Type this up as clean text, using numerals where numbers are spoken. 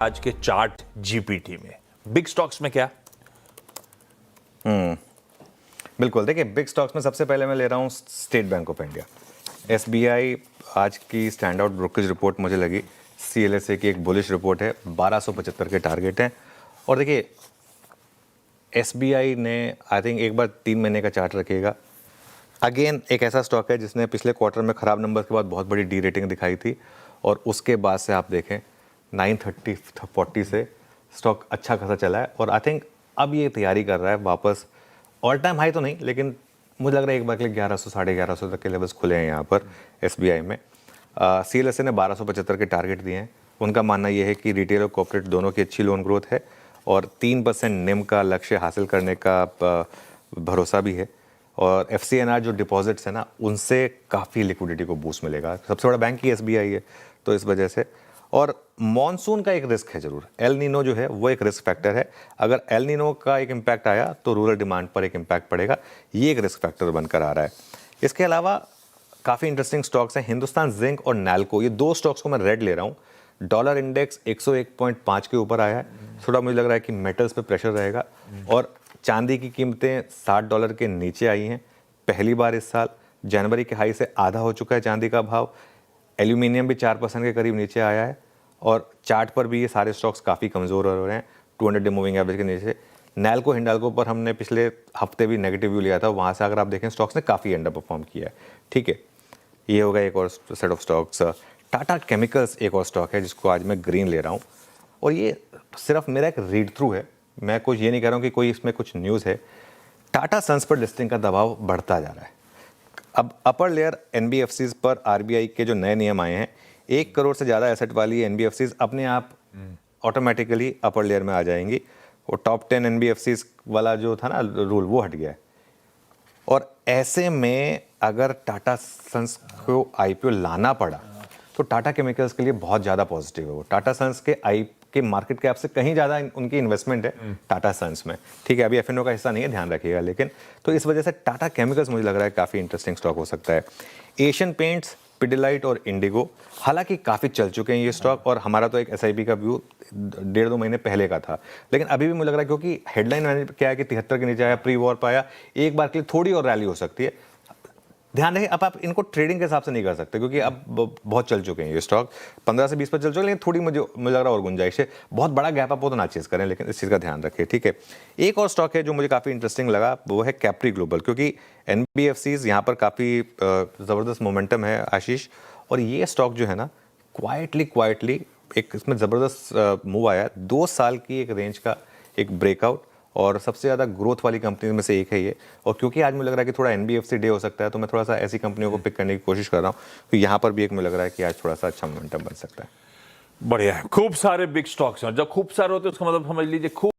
आज के chart GPT में बिग स्टॉक्स में क्या? बिल्कुल, देखिए बिग स्टॉक्स में सबसे पहले मैं ले रहा हूँ state bank of India. SBI आज की स्टैंड आउट ब्रोकरेज रिपोर्ट मुझे लगी, सीएलएसए की एक बुलिश रिपोर्ट है, 1275 के टारगेट हैं। और देखिए एसबीआई ने आई थिंक एक बार 3 महीने का चार्ट रखिएगा। अगेन एक ऐसा स्टॉक है जिसने पिछले क्वार्टर में ख़राब नंबर के बाद बहुत बड़ी डी रेटिंग दिखाई थी और उसके बाद से आप देखें 930-40 से स्टॉक अच्छा खासा चला है और आई थिंक अब ये तैयारी कर रहा है वापस, ऑल टाइम हाई तो नहीं लेकिन मुझे लग रहा है एक बार के लिए 1100 1150 तक के लेवल्स खुले हैं यहाँ पर एसबीआई में। सीएलएसए ने 1275 के टारगेट दिए हैं। उनका मानना ये है कि रिटेल और कॉर्पोरेट दोनों की अच्छी लोन ग्रोथ है और 3% निम का लक्ष्य हासिल करने का भरोसा भी है। और एफसीएनआर जो डिपॉजिट्स है ना, उनसे काफ़ी लिक्विडिटी को बूस्ट मिलेगा। सबसे बड़ा बैंक ही एसबीआई है, तो इस वजह से। और मॉनसून का एक रिस्क है ज़रूर, एल नीनो जो है वो एक रिस्क फैक्टर है। अगर एल नीनो का एक इम्पैक्ट आया तो रूरल डिमांड पर एक इम्पैक्ट पड़ेगा, ये एक रिस्क फैक्टर बनकर आ रहा है। इसके अलावा काफ़ी इंटरेस्टिंग स्टॉक्स हैं, हिंदुस्तान जिंक और नैल्को, ये दो स्टॉक्स को मैं रेड ले रहा हूँ। डॉलर इंडेक्स 101.5 के ऊपर आया है, थोड़ा मुझे लग रहा है कि मेटल्स पे प्रेशर रहेगा। और चांदी की कीमतें $60 के नीचे आई हैं पहली बार इस साल, जनवरी के हाई से आधा हो चुका है चांदी का भाव। एल्यूमिनियम भी 4% के करीब नीचे आया है और चार्ट पर भी ये सारे स्टॉक्स काफ़ी कमज़ोर हो रहे हैं 200 डे मूविंग एवरेज के नीचे। नैल्को हिंडाल्को पर हमने पिछले हफ्ते भी नेगेटिव व्यू लिया था, वहाँ से अगर आप देखें स्टॉक्स ने काफ़ी अंडर परफॉर्म किया है। ठीक है, ये होगा एक और set of stocks. Tata chemicals एक और स्टॉक है जिसको आज मैं ग्रीन ले रहा हूँ और ये सिर्फ मेरा एक रीड थ्रू है, मैं कुछ ये नहीं कह रहा हूँ कि कोई इसमें कुछ न्यूज़ है। टाटा सन्स पर लिस्टिंग का दबाव बढ़ता जा रहा है। अब अपर लेयर एनबीएफसीज पर आरबीआई के जो नए नियम आए हैं, 1 करोड़ से ज़्यादा एसेट वाली एनबीएफसीज अपने आप ऑटोमेटिकली अपर लेयर में आ जाएंगी। वो टॉप 10 एनबीएफसीज वाला जो था ना रूल, वो हट गया है। और ऐसे में अगर टाटा सन्स को आईपीओ लाना पड़ा तो टाटा केमिकल्स के लिए बहुत ज़्यादा पॉजिटिव है। वो टाटा सन्स के मार्केट कैप से कहीं ज़्यादा उनकी इन्वेस्टमेंट है टाटा सन्स में। ठीक है, अभी एफएनओ का हिस्सा नहीं है, ध्यान रखिएगा, लेकिन तो इस वजह से टाटा केमिकल्स मुझे लग रहा है काफ़ी इंटरेस्टिंग स्टॉक हो सकता है। एशियन पेंट्स, पिडिलाइट और इंडिगो हालांकि काफ़ी चल चुके हैं ये स्टॉक और हमारा तो एक एसआईपी का व्यू 1.5-2 महीने पहले का था, लेकिन अभी भी मुझे लग रहा है क्योंकि हेडलाइन क्या है कि 73 के नीचे आया, प्री वॉर पाया, एक बार के लिए थोड़ी और रैली हो सकती है। ध्यान रखें, अब आप इनको ट्रेडिंग के हिसाब से नहीं कर सकते क्योंकि अब बहुत चल चुके हैं ये स्टॉक, 15 से 20 पर चल चुके हैं, लेकिन थोड़ी मुझे लग रहा है और गुंजाइश है। बहुत बड़ा गैप अप हो तो ना चेज करें, लेकिन इस चीज़ का ध्यान रखें। ठीक है, एक और स्टॉक है जो मुझे काफ़ी इंटरेस्टिंग लगा, वो है कैप्री ग्लोबल, क्योंकि एनबीएफसीज यहाँ पर काफ़ी ज़बरदस्त मोमेंटम है आशीष। और ये स्टॉक जो है ना, क्वाइटली एक इसमें ज़बरदस्त मूव आया है, 2 साल की एक रेंज का एक ब्रेकआउट और सबसे ज़्यादा ग्रोथ वाली कंपनी में से एक है ये। और क्योंकि आज मुझे लग रहा है कि थोड़ा एनबीएफसी डे हो सकता है, तो मैं थोड़ा सा ऐसी कंपनियों को पिक करने की कोशिश कर रहा हूँ, तो यहाँ पर भी एक मुझे लग रहा है कि आज थोड़ा सा अच्छा मोमेंटम बन सकता है। बढ़िया है, खूब सारे बिग स्टॉक्स हैं। जब खूब सारे होते हैं उसका मतलब समझ लीजिए खूब